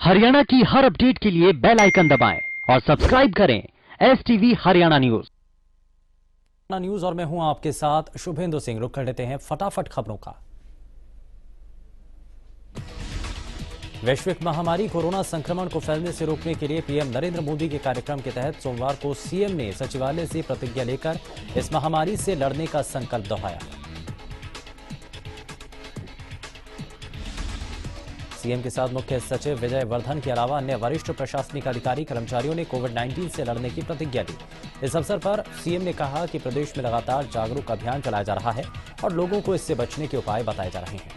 हरियाणा की हर अपडेट के लिए बेल आइकन दबाएं और सब्सक्राइब करें STV हरियाणा न्यूज। और मैं हूं आपके साथ शुभेंदु सिंह। रुक कर लेते हैं फटाफट खबरों का। वैश्विक महामारी कोरोना संक्रमण को फैलने से रोकने के लिए पीएम नरेंद्र मोदी के कार्यक्रम के तहत सोमवार को सीएम ने सचिवालय से प्रतिज्ञा लेकर इस महामारी से लड़ने का संकल्प दोहराया। सीएम के साथ मुख्य सचिव विजय वर्धन के अलावा अन्य वरिष्ठ प्रशासनिक अधिकारी कर्मचारियों ने कोविड-19 से लड़ने की प्रतिज्ञा ली। इस अवसर पर सीएम ने कहा कि प्रदेश में लगातार जागरूक अभियान चलाया जा रहा है और लोगों को इससे बचने के उपाय बताए जा रहे हैं।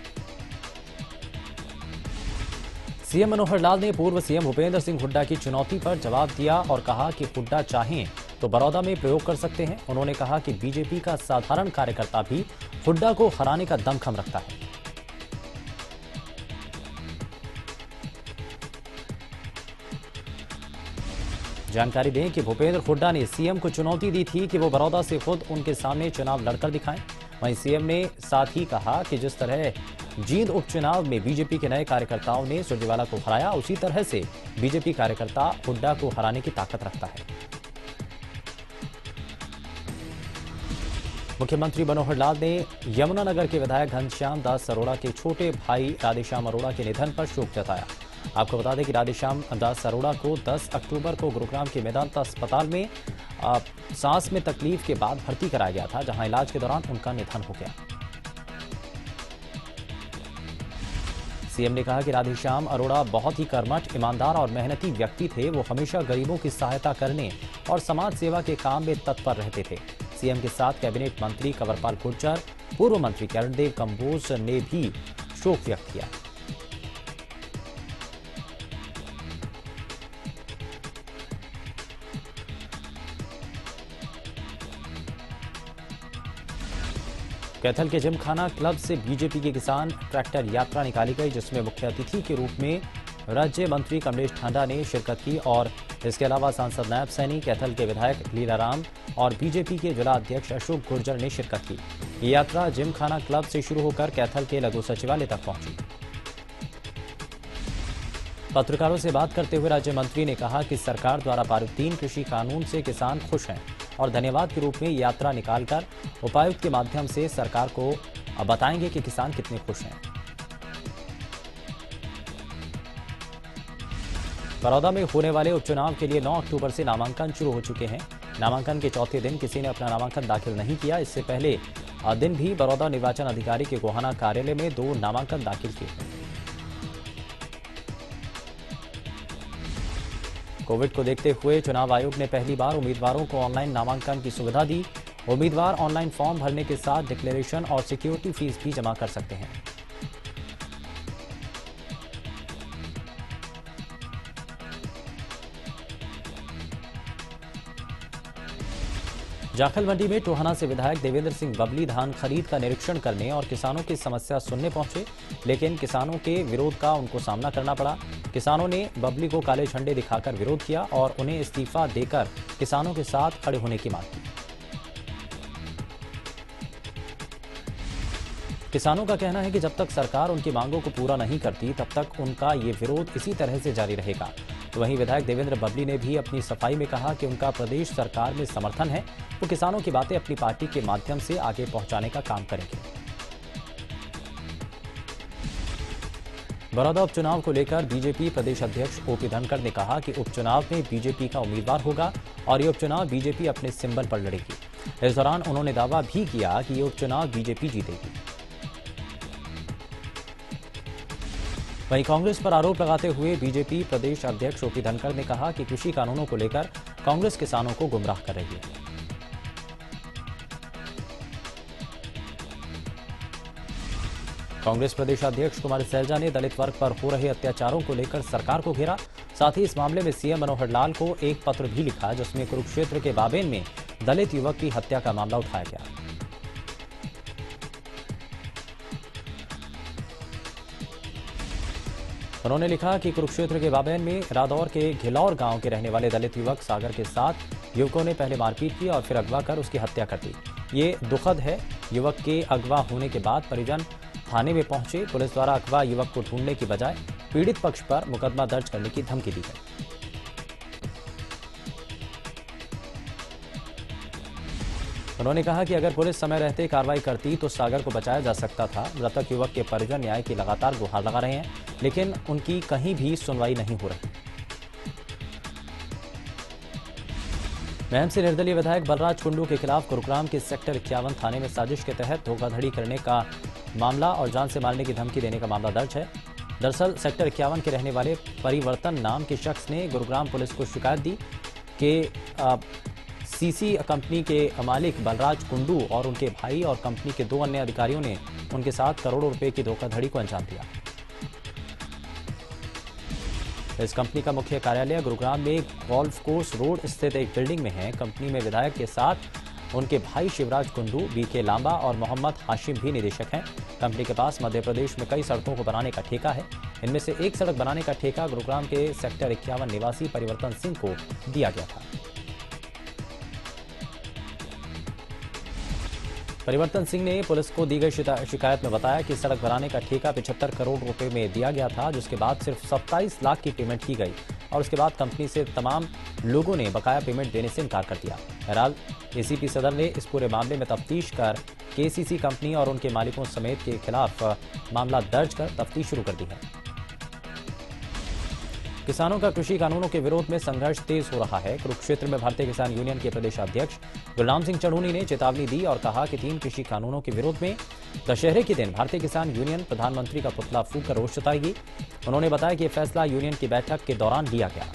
सीएम मनोहर लाल ने पूर्व सीएम भूपेंद्र सिंह हुड्डा की चुनौती पर जवाब दिया और कहा कि हुड्डा चाहें तो बड़ौदा में प्रयोग कर सकते हैं। उन्होंने कहा कि बीजेपी का साधारण कार्यकर्ता भी हुड्डा को हराने का दमखम रखता है। जानकारी दें कि भूपेंद्र हुड्डा ने सीएम को चुनौती दी थी कि वो बड़ौदा से खुद उनके सामने चुनाव लड़कर दिखाएं। वहीं सीएम ने साथ ही कहा कि जिस तरह जींद उपचुनाव में बीजेपी के नए कार्यकर्ताओं ने सुरजेवाला को हराया, उसी तरह से बीजेपी कार्यकर्ता हुड्डा को हराने की ताकत रखता है। मुख्यमंत्री मनोहर लाल ने यमुनानगर के विधायक घनश्याम दास अरोड़ा के छोटे भाई राधेश्याम अरोड़ा के निधन पर शोक जताया। आपको बता दें कि राधेश्याम दास अरोड़ा को 10 अक्टूबर को गुरुग्राम के मेदांता अस्पताल में सांस में तकलीफ के बाद भर्ती कराया गया था, जहां इलाज के दौरान उनका निधन हो गया। सीएम ने कहा कि राधेश्याम अरोड़ा बहुत ही कर्मठ, ईमानदार और मेहनती व्यक्ति थे। वो हमेशा गरीबों की सहायता करने और समाज सेवा के काम में तत्पर रहते थे। सीएम के साथ कैबिनेट मंत्री कंवरपाल गुर्जर, पूर्व मंत्री किरणदेव कंबोज ने भी शोक व्यक्त किया। कैथल के जिमखाना क्लब से बीजेपी के किसान ट्रैक्टर यात्रा निकाली गई, जिसमें मुख्य अतिथि के रूप में राज्य मंत्री कमलेश ठांडा ने शिरकत की और इसके अलावा सांसद नायब सैनी, कैथल के विधायक लीलाराम और बीजेपी के जिला अध्यक्ष अशोक गुर्जर ने शिरकत की। ये यात्रा जिमखाना क्लब से शुरू होकर कैथल के लघु सचिवालय तक पहुंची। पत्रकारों से बात करते हुए राज्य मंत्री ने कहा कि सरकार द्वारा पारित 3 कृषि कानून से किसान खुश हैं और धन्यवाद के रूप में यात्रा निकालकर उपायुक्त के माध्यम से सरकार को बताएंगे कि किसान कितने खुश हैं। बड़ौदा में होने वाले उपचुनाव के लिए 9 अक्टूबर से नामांकन शुरू हो चुके हैं। नामांकन के चौथे दिन किसी ने अपना नामांकन दाखिल नहीं किया। इससे पहले दिन भी बड़ौदा निर्वाचन अधिकारी के गोहाना कार्यालय में 2 नामांकन दाखिल किए। कोविड को देखते हुए चुनाव आयोग ने पहली बार उम्मीदवारों को ऑनलाइन नामांकन की सुविधा दी। उम्मीदवार ऑनलाइन फॉर्म भरने के साथ डिक्लेरेशन और सिक्योरिटी फीस भी जमा कर सकते हैं। जाखल मंडी में टोहाना से विधायक देवेंद्र सिंह बबली धान खरीद का निरीक्षण करने और किसानों की समस्या सुनने पहुंचे, लेकिन किसानों के विरोध का उनको सामना करना पड़ा। किसानों ने बबली को काले झंडे दिखाकर विरोध किया और उन्हें इस्तीफा देकर किसानों के साथ खड़े होने की मांग की। किसानों का कहना है कि जब तक सरकार उनकी मांगों को पूरा नहीं करती, तब तक उनका ये विरोध इसी तरह से जारी रहेगा। तो वहीं विधायक देवेंद्र बबली ने भी अपनी सफाई में कहा कि उनका प्रदेश सरकार में समर्थन है। वो किसानों की बातें अपनी पार्टी के माध्यम से आगे पहुंचाने का काम करेंगे। बड़ौदा उपचुनाव को लेकर बीजेपी प्रदेश अध्यक्ष ओपी धनखड़ ने कहा कि उपचुनाव में बीजेपी का उम्मीदवार होगा और ये उपचुनाव बीजेपी अपने सिंबल पर लड़ेगी। इस दौरान उन्होंने दावा भी किया कि ये उपचुनाव बीजेपी जीतेगी। वहीं कांग्रेस पर आरोप लगाते हुए बीजेपी प्रदेश अध्यक्ष ओपी धनखड़ ने कहा कि कृषि कानूनों को लेकर कांग्रेस किसानों को गुमराह कर रही है। कांग्रेस प्रदेश अध्यक्ष कुमारी सैलजा ने दलित वर्ग पर हो रहे अत्याचारों को लेकर सरकार को घेरा। साथ ही इस मामले में सीएम मनोहर लाल को एक पत्र भी लिखा, जिसमें कुरुक्षेत्र के बाबेन में दलित युवक की हत्या का मामला उठाया गया। उन्होंने लिखा कि कुरुक्षेत्र के बाबेन में रादौर के घिलौर गांव के रहने वाले दलित युवक सागर के साथ युवकों ने पहले मारपीट की और फिर अगवा कर उसकी हत्या कर दी। ये दुखद है। युवक के अगवा होने के बाद परिजन थाने में पहुंचे। पुलिस द्वारा अगवा युवक को ढूंढने की बजाय पीड़ित पक्ष पर मुकदमा दर्ज करने की धमकी दी गई। उन्होंने कहा कि अगर पुलिस समय रहते कार्रवाई करती तो सागर को बचाया जा सकता था। मृतक युवक के परिजन न्याय की लगातार गुहार लगा रहे हैं, लेकिन उनकी कहीं भी सुनवाई नहीं हो रही। महम से निर्दलीय विधायक बलराज कुंडू के खिलाफ गुरुग्राम के सेक्टर 51 थाने में साजिश के तहत धोखाधड़ी करने का मामला और जान से मारने की धमकी देने का मामला दर्ज है। दरअसल सेक्टर 51 के रहने वाले परिवर्तन नाम के शख्स ने गुरुग्राम पुलिस को शिकायत दी कि सीसी कंपनी के मालिक बलराज कुंडू और उनके भाई और कंपनी के 2 अन्य अधिकारियों ने उनके साथ करोड़ों रुपए की धोखाधड़ी को अंजाम दिया। इस कंपनी का मुख्य कार्यालय गुरुग्राम में गोल्फ कोर्स रोड स्थित एक बिल्डिंग में है। कंपनी में विधायक के साथ उनके भाई शिवराज कुंडू, बीके लांबा और मोहम्मद हाशिम भी निदेशक हैं। कंपनी के पास मध्य प्रदेश में कई सड़कों को बनाने का ठेका है। इनमें से एक सड़क बनाने का ठेका गुरुग्राम के सेक्टर 51 निवासी परिवर्तन सिंह को दिया गया था। परिवर्तन सिंह ने पुलिस को दी गई शिकायत में बताया कि सड़क बनाने का ठेका 75 करोड़ रुपए में दिया गया था, जिसके बाद सिर्फ 27 लाख की पेमेंट की गई और उसके बाद कंपनी से तमाम लोगों ने बकाया पेमेंट देने से इनकार कर दिया। बहरहाल एसीपी सदर ने इस पूरे मामले में तफ्तीश कर केसीसी कंपनी और उनके मालिकों समेत के खिलाफ मामला दर्ज कर तफ्तीश शुरू कर दी है। किसानों का कृषि कानूनों के विरोध में संघर्ष तेज हो रहा है। कुरुक्षेत्र में भारतीय किसान यूनियन के प्रदेशाध्यक्ष गुरनाम सिंह चढ़ूनी ने चेतावनी दी और कहा कि 3 कृषि कानूनों के विरोध में दशहरे के दिन भारतीय किसान यूनियन प्रधानमंत्री का पुतला फूंक कर रोष जताएगी। उन्होंने बताया कि यह फैसला यूनियन की बैठक के दौरान लिया गया।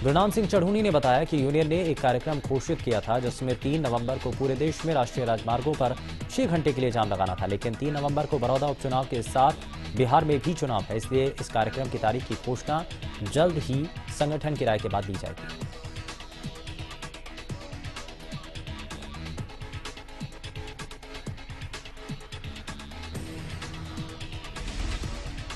गुरनाम सिंह चढ़ूनी ने बताया कि यूनियन ने एक कार्यक्रम घोषित किया था जिसमें 3 नवंबर को पूरे देश में राष्ट्रीय राजमार्गों पर 6 घंटे के लिए जाम लगाना था, लेकिन 3 नवंबर को बड़ौदा उपचुनाव के साथ बिहार में भी चुनाव है, इसलिए इस कार्यक्रम की तारीख की घोषणा जल्द ही संगठन की राय के बाद दी जाएगी।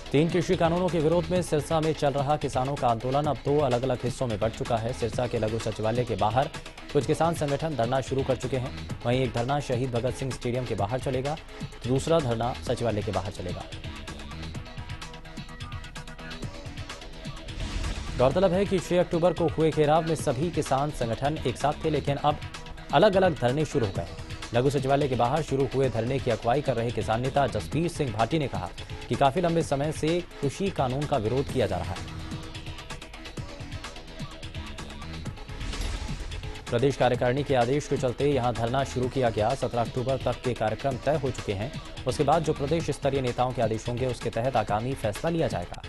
तीन कृषि कानूनों के विरोध में सिरसा में चल रहा किसानों का आंदोलन अब 2 अलग अलग हिस्सों में बढ़ चुका है। सिरसा के लघु सचिवालय के बाहर कुछ किसान संगठन धरना शुरू कर चुके हैं। वहीं एक धरना शहीद भगत सिंह स्टेडियम के बाहर चलेगा, तो दूसरा धरना सचिवालय के बाहर चलेगा। गौरतलब है कि 6 अक्टूबर को हुए घेराव में सभी किसान संगठन एक साथ थे, लेकिन अब अलग अलग धरने शुरू हो गए हैं। लघु सचिवालय के बाहर शुरू हुए धरने की अगुवाई कर रहे किसान नेता जसबीर सिंह भाटी ने कहा कि काफी लंबे समय से कृषि कानून का विरोध किया जा रहा है। प्रदेश कार्यकारिणी के आदेश के चलते यहां धरना शुरू किया गया। 17 अक्टूबर तक के कार्यक्रम तय हो चुके हैं। उसके बाद जो प्रदेश स्तरीय नेताओं के आदेश होंगे उसके तहत आगामी फैसला लिया जाएगा।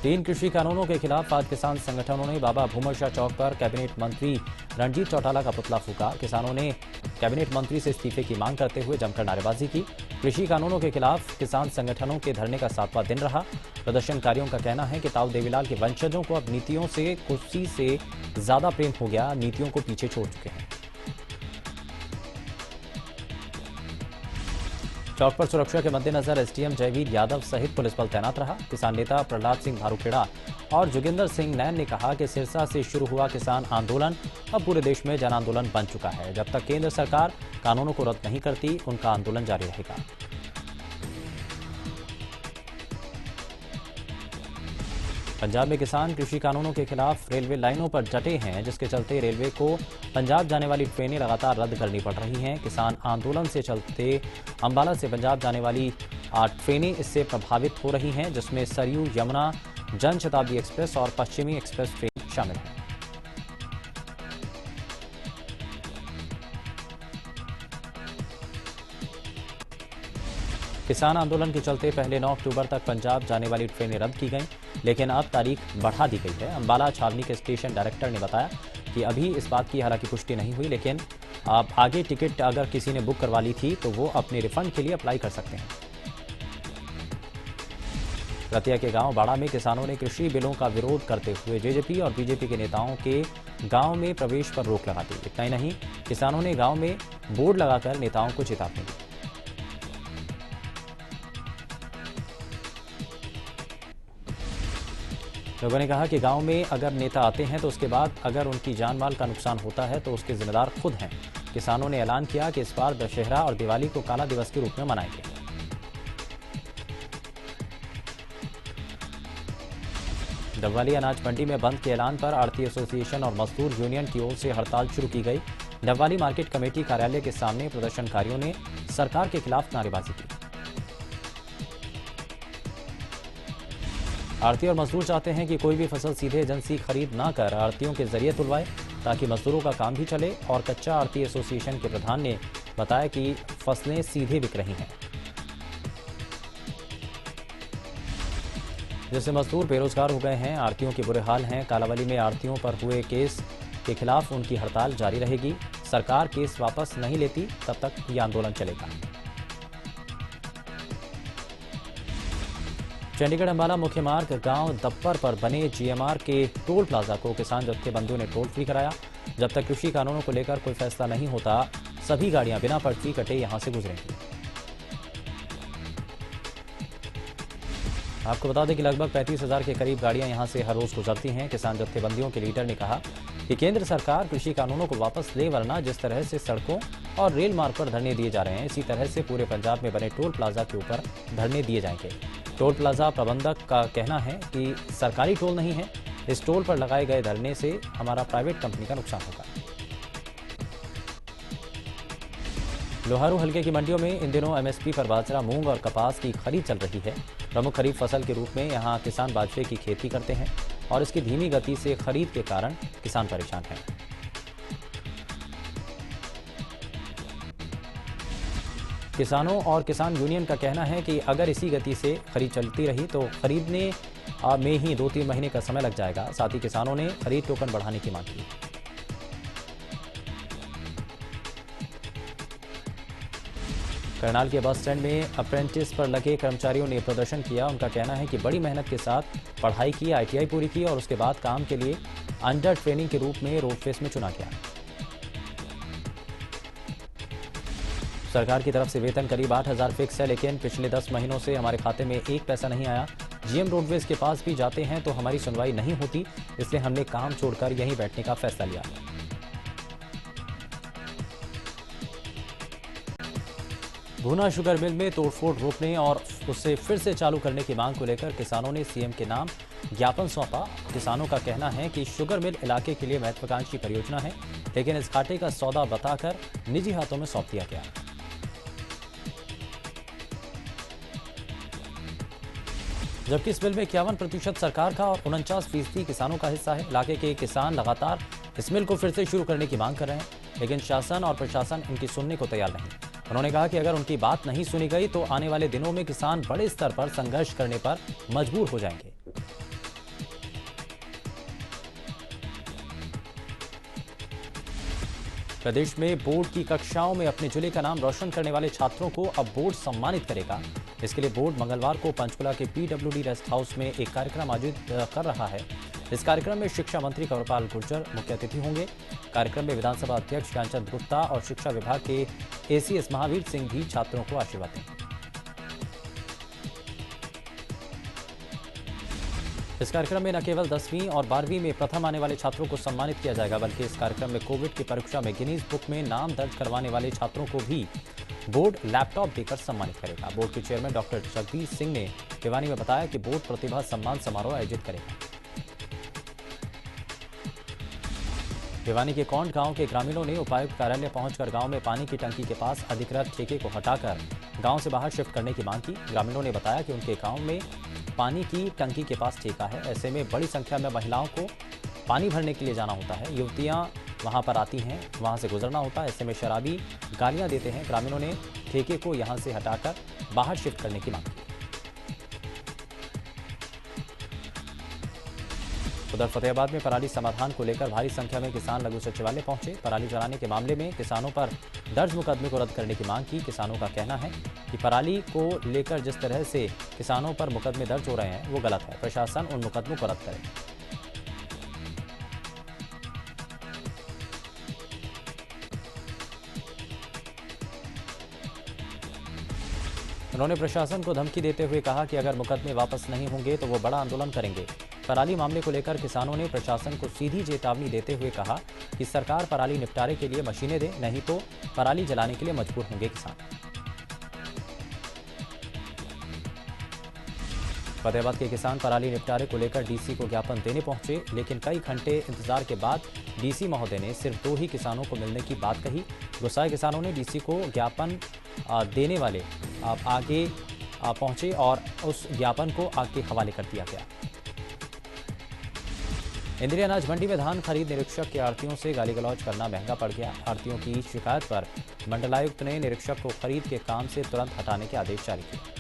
तीन कृषि कानूनों के खिलाफ आज किसान संगठनों ने बाबा भूमर शाह चौक पर कैबिनेट मंत्री रणजीत चौटाला का पुतला फूंका। किसानों ने कैबिनेट मंत्री से इस्तीफे की मांग करते हुए जमकर नारेबाजी की। कृषि कानूनों के खिलाफ किसान संगठनों के धरने का 7वां दिन रहा। प्रदर्शनकारियों का कहना है कि ताऊ देवीलाल के वंशजों को अब नीतियों से कुर्सी से ज्यादा प्रेम हो गया, नीतियों को पीछे छोड़ चुके हैं। चौक पर सुरक्षा के मद्देनजर एसडीएम जयवीर यादव सहित पुलिस बल तैनात रहा। किसान नेता प्रहलाद सिंह भारूखेड़ा और जोगिंदर सिंह नैन ने कहा कि सिरसा से शुरू हुआ किसान आंदोलन अब पूरे देश में जन आंदोलन बन चुका है। जब तक केंद्र सरकार कानूनों को रद्द नहीं करती, उनका आंदोलन जारी रहेगा। पंजाब में किसान कृषि कानूनों के खिलाफ रेलवे लाइनों पर डटे हैं, जिसके चलते रेलवे को पंजाब जाने वाली ट्रेनें लगातार रद्द करनी पड़ रही हैं। किसान आंदोलन से चलते अंबाला से पंजाब जाने वाली 8 ट्रेनें इससे प्रभावित हो रही हैं, जिसमें सरयू, यमुना, जन शताब्दी एक्सप्रेस और पश्चिमी एक्सप्रेस ट्रेन शामिल हैं। किसान आंदोलन के चलते पहले 9 अक्टूबर तक पंजाब जाने वाली ट्रेनें रद्द की गईं, लेकिन अब तारीख बढ़ा दी गई है। अंबाला छावनी के स्टेशन डायरेक्टर ने बताया कि अभी इस बात की हालांकि पुष्टि नहीं हुई, लेकिन अब आगे टिकट अगर किसी ने बुक करवा ली थी तो वो अपने रिफंड के लिए अप्लाई कर सकते हैं। रतिया के गांव बाड़ा में किसानों ने कृषि बिलों का विरोध करते हुए जेजेपी और बीजेपी के नेताओं के गांव में प्रवेश पर रोक लगा दी। इतना ही नहीं, किसानों ने गांव में बोर्ड लगाकर नेताओं को चेतावनी दी। लोगों ने कहा कि गांव में अगर नेता आते हैं तो उसके बाद अगर उनकी जान माल का नुकसान होता है तो उसके जिम्मेदार खुद हैं। किसानों ने ऐलान किया कि इस बार दशहरा और दिवाली को काला दिवस के रूप में मनाएंगे। डबवाली अनाज मंडी में बंद के ऐलान पर आढ़ती एसोसिएशन और मजदूर यूनियन की ओर से हड़ताल शुरू की गई। डबवाली मार्केट कमेटी कार्यालय के सामने प्रदर्शनकारियों ने सरकार के खिलाफ नारेबाजी की। आढ़ती और मजदूर चाहते हैं कि कोई भी फसल सीधे एजेंसी खरीद ना कर आढ़तियों के जरिए तुलवाए ताकि मजदूरों का काम भी चले। और कच्चा आढ़ती एसोसिएशन के प्रधान ने बताया कि फसलें सीधे बिक रही हैं, जिससे मजदूर बेरोजगार हो गए हैं। आढ़तियों के बुरे हाल हैं। कालावली में आढ़तियों पर हुए केस के खिलाफ उनकी हड़ताल जारी रहेगी। सरकार केस वापस नहीं लेती तब तक ये आंदोलन चलेगा। चंडीगढ़ अंबाला मुख्य मार्ग गांव दप्पर पर बने जीएमआर के टोल प्लाजा को किसान जत्थेबंदियों ने टोल फ्री कराया। जब तक कृषि कानूनों को लेकर कोई फैसला नहीं होता सभी गाड़ियां बिना पर्ची कटे यहां से गुजरेंगी। आपको बता दें कि लगभग 35,000 के करीब गाड़ियां यहां से हर रोज गुजरती हैं। किसान जत्थेबंदियों के लीडर ने कहा कि केंद्र सरकार कृषि कानूनों को वापस ले, वरना जिस तरह से सड़कों और रेल मार्ग पर धरने दिए जा रहे हैं इसी तरह से पूरे पंजाब में बने टोल प्लाजा के ऊपर धरने दिए जाएंगे। टोल प्लाजा प्रबंधक का कहना है कि सरकारी टोल नहीं है, इस टोल पर लगाए गए धरने से हमारा प्राइवेट कंपनी का नुकसान होगा। लोहारू हल्के की मंडियों में इन दिनों एमएसपी पर बाजरा, मूंग और कपास की खरीद चल रही है। प्रमुख खरीफ फसल के रूप में यहां किसान बाजरे की खेती करते हैं और इसकी धीमी गति से खरीद के कारण किसान परेशान हैं। किसानों और किसान यूनियन का कहना है कि अगर इसी गति से खरीद चलती रही तो खरीदने में ही 2-3 महीने का समय लग जाएगा। साथ ही किसानों ने खरीद टोकन बढ़ाने की मांग की। करनाल के बस स्टैंड में अप्रेंटिस पर लगे कर्मचारियों ने प्रदर्शन किया। उनका कहना है कि बड़ी मेहनत के साथ पढ़ाई की, आईटीआई पूरी की और उसके बाद काम के लिए अंडर ट्रेनिंग के रूप में रोडफेस में चुना गया। सरकार की तरफ से वेतन करीब 8,000 फिक्स है, लेकिन पिछले 10 महीनों से हमारे खाते में एक पैसा नहीं आया। जीएम रोडवेज के पास भी जाते हैं तो हमारी सुनवाई नहीं होती, इसलिए हमने काम छोड़कर यहीं बैठने का फैसला लिया। भूना शुगर मिल में तोड़फोड़ रोकने और उसे फिर से चालू करने की मांग को लेकर किसानों ने सीएम के नाम ज्ञापन सौंपा। किसानों का कहना है कि शुगर मिल इलाके के लिए महत्वाकांक्षी परियोजना है, लेकिन इस घाटे का सौदा बताकर निजी हाथों में सौंप दिया गया। जबकि इस मिल में 51% सरकार का और 49% किसानों का हिस्सा है। इलाके के किसान लगातार इस मिल को फिर से शुरू करने की मांग कर रहे हैं, लेकिन शासन और प्रशासन इनकी सुनने को तैयार नहीं। उन्होंने कहा कि अगर उनकी बात नहीं सुनी गई तो आने वाले दिनों में किसान बड़े स्तर पर संघर्ष करने पर मजबूर हो जाएंगे। प्रदेश में बोर्ड की कक्षाओं में अपने जिले का नाम रोशन करने वाले छात्रों को अब बोर्ड सम्मानित करेगा। इसके लिए बोर्ड मंगलवार को पंचकुला के पीडब्ल्यूडी रेस्ट हाउस में एक कार्यक्रम आयोजित कर रहा है। इस कार्यक्रम में शिक्षा मंत्री कंवरपाल गुर्जर मुख्य अतिथि होंगे। कार्यक्रम में विधानसभा अध्यक्ष ज्ञानचंद गुप्ता और शिक्षा विभाग के एसीएस महावीर सिंह भी छात्रों को आशीर्वाद देंगे। इस कार्यक्रम में न केवल 10वीं और 12वीं में प्रथम आने वाले छात्रों को सम्मानित किया जाएगा, बल्कि इस कार्यक्रम में कोविड की परीक्षा में गिनीज बुक में नाम दर्ज करवाने वाले छात्रों को भी बोर्ड लैपटॉप देकर सम्मानित करेगा। बोर्ड के चेयरमैन डॉक्टर जगदीश सिंह ने भिवानी में बताया कि बोर्ड प्रतिभा सम्मान समारोह आयोजित करेगा। भिवानी के कौंड गांव के ग्रामीणों ने उपायुक्त कार्यालय पहुंचकर गांव में पानी की टंकी के पास अधिकृत ठेके को हटाकर गांव से बाहर शिफ्ट करने की मांग की। ग्रामीणों ने बताया कि उनके गांव में पानी की टंकी के पास ठेका है, ऐसे में बड़ी संख्या में महिलाओं को पानी भरने के लिए जाना होता है। युवतियां वहां पर आती हैं, वहां से गुजरना होता है, ऐसे में शराबी गालियां देते हैं। ग्रामीणों ने ठेके को यहां से हटाकर बाहर शिफ्ट करने की मांग की। उधर फतेहाबाद में पराली समाधान को लेकर भारी संख्या में किसान लघु सचिवालय पहुंचे। पराली जलाने के मामले में किसानों पर दर्ज मुकदमे को रद्द करने की मांग की। किसानों का कहना है कि पराली को लेकर जिस तरह से किसानों पर मुकदमे दर्ज हो रहे हैं वो गलत है। प्रशासन उन मुकदमों को रद्द करे। उन्होंने प्रशासन को धमकी देते हुए कहा कि अगर मुकदमे वापस नहीं होंगे तो वो बड़ा आंदोलन करेंगे। पराली मामले को लेकर किसानों ने प्रशासन को सीधी चेतावनी देते हुए कहा कि सरकार पराली निपटारे के लिए मशीनें दे, नहीं तो पराली जलाने के लिए मजबूर होंगे किसान। फतेहाबाद के किसान पराली निपटारे को लेकर डीसी को ज्ञापन देने पहुंचे, लेकिन कई घंटे इंतजार के बाद डीसी महोदय ने सिर्फ 2 ही किसानों को मिलने की बात कही। गुस्साए किसानों ने डीसी को ज्ञापन देने वाले आगे पहुंचे और उस ज्ञापन को आग के हवाले कर दिया गया। इंदिरा अनाज मंडी में धान खरीद निरीक्षक के आढ़तियों से गाली गलौज करना महंगा पड़ गया। आढ़तियों की शिकायत पर मंडलायुक्त ने निरीक्षक को खरीद के काम से तुरंत हटाने के आदेश जारी किए।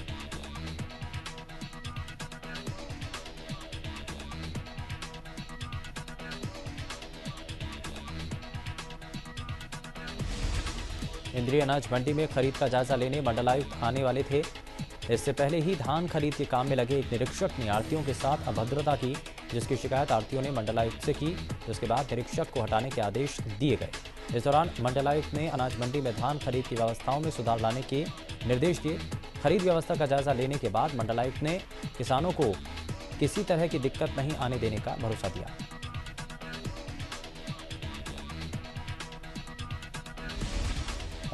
इंद्रिय अनाज मंडी में खरीद का जायजा लेने मंडलायुक्त आने वाले थे। इससे पहले ही धान खरीद के काम में लगे एक निरीक्षक ने आढ़तियों के साथ अभद्रता की, जिसकी शिकायत आढ़तियों ने मंडलायुक्त से की, जिसके बाद निरीक्षक को हटाने के आदेश दिए गए। इस दौरान मंडलायुक्त ने अनाज मंडी में धान खरीद की व्यवस्थाओं में सुधार लाने के निर्देश दिए। खरीद व्यवस्था का जायजा लेने के बाद मंडलायुक्त ने किसानों को किसी तरह की दिक्कत नहीं आने देने का भरोसा दिया।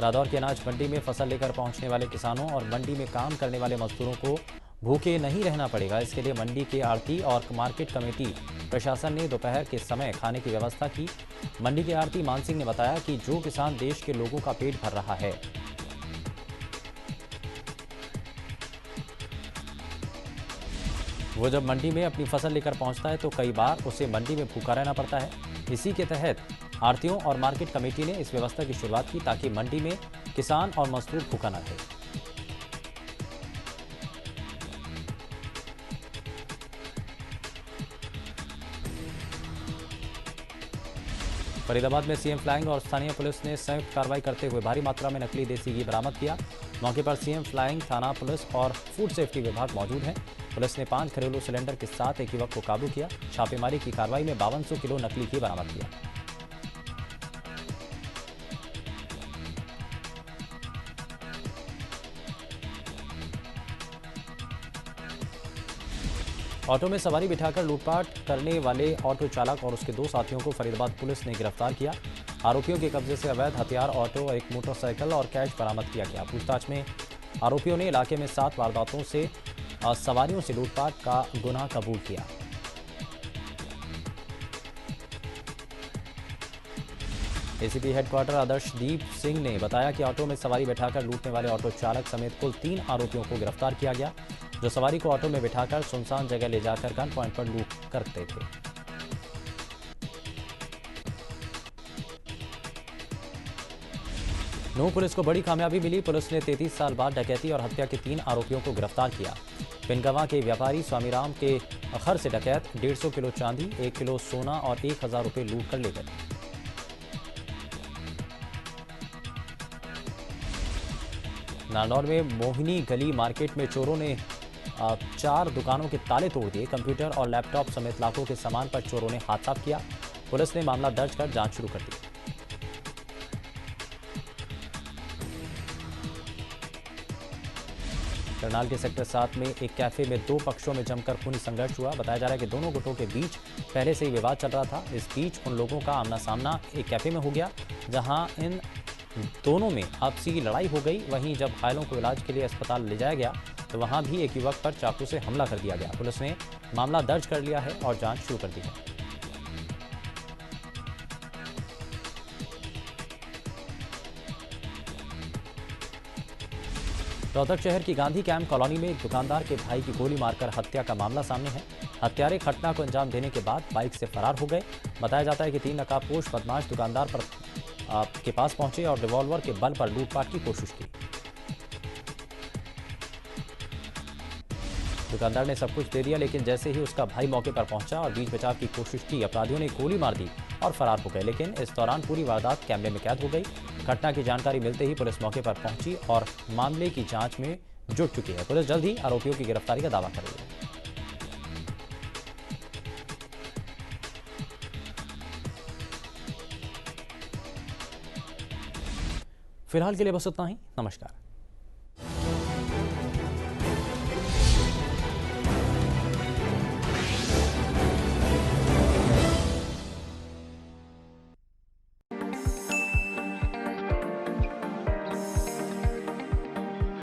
रादौर की अनाज मंडी में फसल लेकर पहुंचने वाले किसानों और मंडी में काम करने वाले मजदूरों को भूखे नहीं रहना पड़ेगा। इसके लिए मंडी के आढ़ती और मार्केट कमेटी प्रशासन ने दोपहर के समय खाने की व्यवस्था की। मंडी के आढ़ती मान सिंह ने बताया कि जो किसान देश के लोगों का पेट भर रहा है, वो जब मंडी में अपनी फसल लेकर पहुंचता है तो कई बार उसे मंडी में भूखा रहना पड़ता है। इसी के तहत आढ़तियों और मार्केट कमेटी ने इस व्यवस्था की शुरुआत की ताकि मंडी में किसान और मजदूर भूखा न रहे। फरीदाबाद में सीएम फ्लाइंग और स्थानीय पुलिस ने संयुक्त कार्रवाई करते हुए भारी मात्रा में नकली देसी घी बरामद किया। मौके पर सीएम फ्लाइंग, थाना पुलिस और फूड सेफ्टी विभाग मौजूद हैं। पुलिस ने 5 घरेलू सिलेंडर के साथ एक युवक को काबू किया। छापेमारी की कार्रवाई में 5200 किलो नकली घी बरामद किया। ऑटो में सवारी बिठाकर लूटपाट करने वाले ऑटो चालक और उसके 2 साथियों को फरीदाबाद पुलिस ने गिरफ्तार किया। आरोपियों के कब्जे से अवैध हथियार, ऑटो, एक मोटरसाइकिल और कैश बरामद किया गया। पूछताछ में आरोपियों ने इलाके में 7 वारदातों से सवारियों से लूटपाट का गुनाह कबूल किया। एसीपी हेडक्वार्टर आदर्शदीप सिंह ने बताया कि ऑटो में सवारी बैठाकर लूटने वाले ऑटो चालक समेत कुल 3 आरोपियों को गिरफ्तार किया गया, जो सवारी को ऑटो में बिठाकर सुनसान जगह ले जाकर गन पॉइंट पर लूट करते थे। नूंह पुलिस को बड़ी कामयाबी मिली। पुलिस ने 33 साल बाद डकैती और हत्या के 3 आरोपियों को गिरफ्तार किया। पिनगवा के व्यापारी स्वामीराम के घर से डकैत 150 किलो चांदी, 1 किलो सोना और 1000 रुपए लूट कर ले गए। नारनौल में मोहिनी गली मार्केट में चोरों ने 4 दुकानों के ताले तोड़ दिए। कंप्यूटर और लैपटॉप समेत लाखों के सामान पर चोरों ने हाथ साफ किया। पुलिस ने मामला दर्ज कर जांच शुरू कर दी। करनाल के सेक्टर 7 में एक कैफे में 2 पक्षों में जमकर खूनी संघर्ष हुआ। बताया जा रहा है कि दोनों गुटों के बीच पहले से ही विवाद चल रहा था। इस बीच उन लोगों का आमना सामना एक कैफे में हो गया, जहां इन दोनों में आपसी लड़ाई हो गई। वहीं जब घायलों को इलाज के लिए अस्पताल ले जाया गया तो वहां भी एक युवक पर चाकू से हमला कर दिया गया। पुलिस ने मामला दर्ज कर लिया है और जांच शुरू कर दी है। रोहतक शहर की गांधी कैंप कॉलोनी में एक दुकानदार के भाई की गोली मारकर हत्या का मामला सामने है। हत्यारे घटना को अंजाम देने के बाद बाइक से फरार हो गए। बताया जाता है कि 3 नकाबपोश बदमाश दुकानदार पर के पास पहुंचे और रिवॉल्वर के बल पर लूटपाट की कोशिश की। दुकानदार ने सब कुछ दे दिया, लेकिन जैसे ही उसका भाई मौके पर पहुंचा और बीच बचाव की कोशिश की, अपराधियों ने गोली मार दी और फरार हो गए। लेकिन इस दौरान पूरी वारदात कैमरे में कैद हो गई। घटना की जानकारी मिलते ही पुलिस मौके पर पहुंची और मामले की जांच में जुट चुकी है। पुलिस जल्द ही आरोपियों की गिरफ्तारी का दावा कर रही है। फिलहाल के लिए बस इतना ही। नमस्कार।